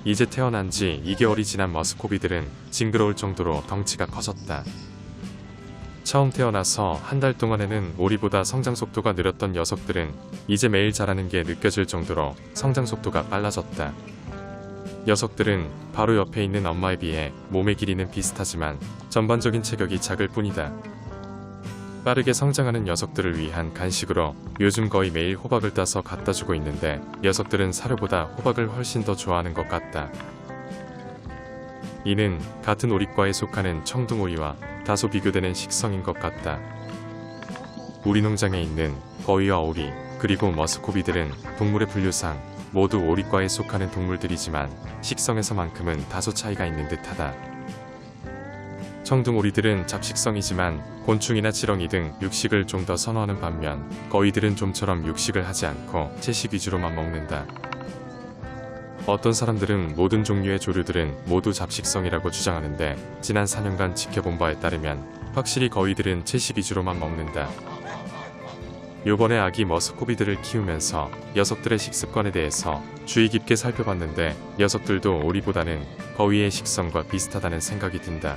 이제 태어난 지 2개월이 지난 머스코비들은 징그러울 정도로 덩치가 커졌다. 처음 태어나서 한 달 동안에는 오리보다 성장 속도가 느렸던 녀석들은 이제 매일 자라는 게 느껴질 정도로 성장 속도가 빨라졌다. 녀석들은 바로 옆에 있는 엄마에 비해 몸의 길이는 비슷하지만 전반적인 체격이 작을 뿐이다. 빠르게 성장하는 녀석들을 위한 간식으로 요즘 거의 매일 호박을 따서 갖다 주고 있는데 녀석들은 사료보다 호박을 훨씬 더 좋아하는 것 같다. 이는 같은 오리과에 속하는 청둥오리와 다소 비교되는 식성인 것 같다. 우리 농장에 있는 거위와 오리 그리고 머스코비들은 동물의 분류상 모두 오리과에 속하는 동물들이지만 식성에서만큼은 다소 차이가 있는 듯하다. 청둥오리들은 잡식성이지만 곤충이나 지렁이 등 육식을 좀 더 선호하는 반면 거위들은 좀처럼 육식을 하지 않고 채식 위주로만 먹는다. 어떤 사람들은 모든 종류의 조류들은 모두 잡식성이라고 주장하는데 지난 4년간 지켜본 바에 따르면 확실히 거위들은 채식 위주로만 먹는다. 요번에 아기 머스코비들을 키우면서 녀석들의 식습관에 대해서 주의 깊게 살펴봤는데 녀석들도 오리보다는 거위의 식성과 비슷하다는 생각이 든다.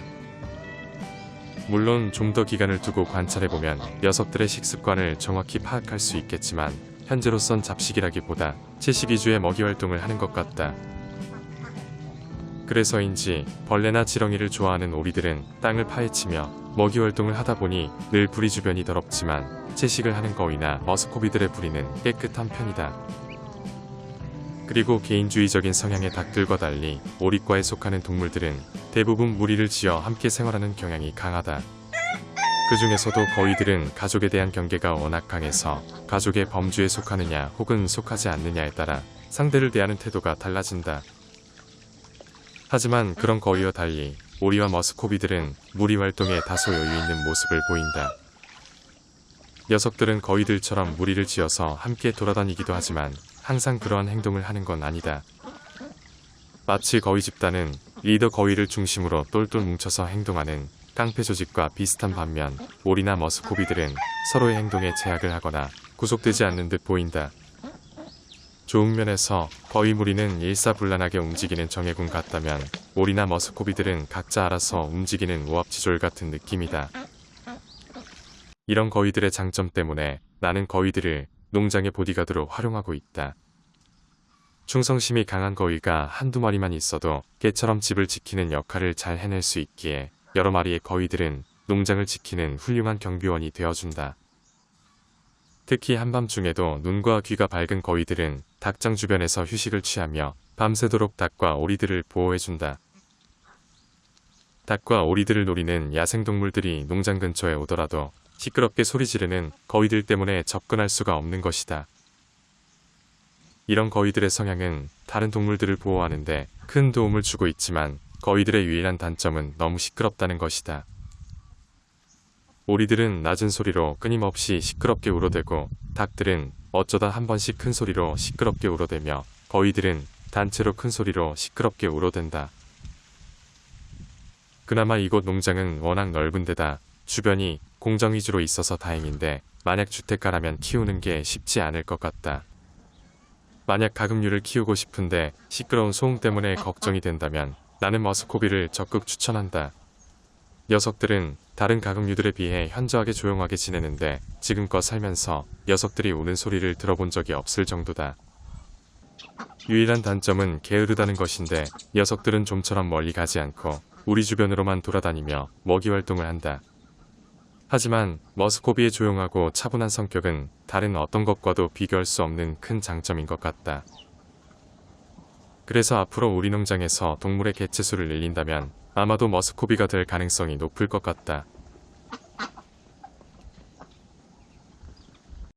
물론 좀 더 기간을 두고 관찰해보면 녀석들의 식습관을 정확히 파악할 수 있겠지만 현재로선 잡식이라기보다 채식 위주의 먹이 활동을 하는 것 같다. 그래서인지 벌레나 지렁이를 좋아하는 오리들은 땅을 파헤치며 먹이 활동을 하다 보니 늘 부리 주변이 더럽지만 채식을 하는 거위나 머스코비들의 부리는 깨끗한 편이다. 그리고 개인주의적인 성향의 닭들과 달리 오리과에 속하는 동물들은 대부분 무리를 지어 함께 생활하는 경향이 강하다. 그 중에서도 거위들은 가족에 대한 경계가 워낙 강해서 가족의 범주에 속하느냐 혹은 속하지 않느냐에 따라 상대를 대하는 태도가 달라진다. 하지만 그런 거위와 달리 오리와 머스코비들은 무리 활동에 다소 여유 있는 모습을 보인다. 녀석들은 거위들처럼 무리를 지어서 함께 돌아다니기도 하지만 항상 그러한 행동을 하는 건 아니다. 마치 거위 집단은 리더 거위를 중심으로 똘똘 뭉쳐서 행동하는 깡패 조직과 비슷한 반면 오리나 머스코비들은 서로의 행동에 제약을 하거나 구속되지 않는 듯 보인다. 좋은 면에서 거위 무리는 일사불란하게 움직이는 정예군 같다면 오리나 머스코비들은 각자 알아서 움직이는 오합지졸 같은 느낌이다. 이런 거위들의 장점 때문에 나는 거위들을 농장의 보디가드로 활용하고 있다. 충성심이 강한 거위가 한두 마리만 있어도 개처럼 집을 지키는 역할을 잘 해낼 수 있기에 여러 마리의 거위들은 농장을 지키는 훌륭한 경비원이 되어준다. 특히 한밤중에도 눈과 귀가 밝은 거위들은 닭장 주변에서 휴식을 취하며 밤새도록 닭과 오리들을 보호해준다. 닭과 오리들을 노리는 야생동물들이 농장 근처에 오더라도 시끄럽게 소리 지르는 거위들 때문에 접근할 수가 없는 것이다. 이런 거위들의 성향은 다른 동물들을 보호하는데 큰 도움을 주고 있지만 거위들의 유일한 단점은 너무 시끄럽다는 것이다. 오리들은 낮은 소리로 끊임없이 시끄럽게 울어대고 닭들은 어쩌다 한 번씩 큰 소리로 시끄럽게 울어대며 거위들은 단체로 큰 소리로 시끄럽게 울어댄다. 그나마 이곳 농장은 워낙 넓은 데다 주변이 공정 위주로 있어서 다행인데 만약 주택가라면 키우는 게 쉽지 않을 것 같다. 만약 가금류를 키우고 싶은데 시끄러운 소음 때문에 걱정이 된다면 나는 머스코비를 적극 추천한다. 녀석들은 다른 가금류들에 비해 현저하게 조용하게 지내는데 지금껏 살면서 녀석들이 우는 소리를 들어본 적이 없을 정도다. 유일한 단점은 게으르다는 것인데 녀석들은 좀처럼 멀리 가지 않고 우리 주변으로만 돌아다니며 먹이 활동을 한다. 하지만 머스코비의 조용하고 차분한 성격은 다른 어떤 것과도 비교할 수 없는 큰 장점인 것 같다. 그래서 앞으로 우리 농장에서 동물의 개체수를 늘린다면 아마도 머스코비가 될 가능성이 높을 것 같다.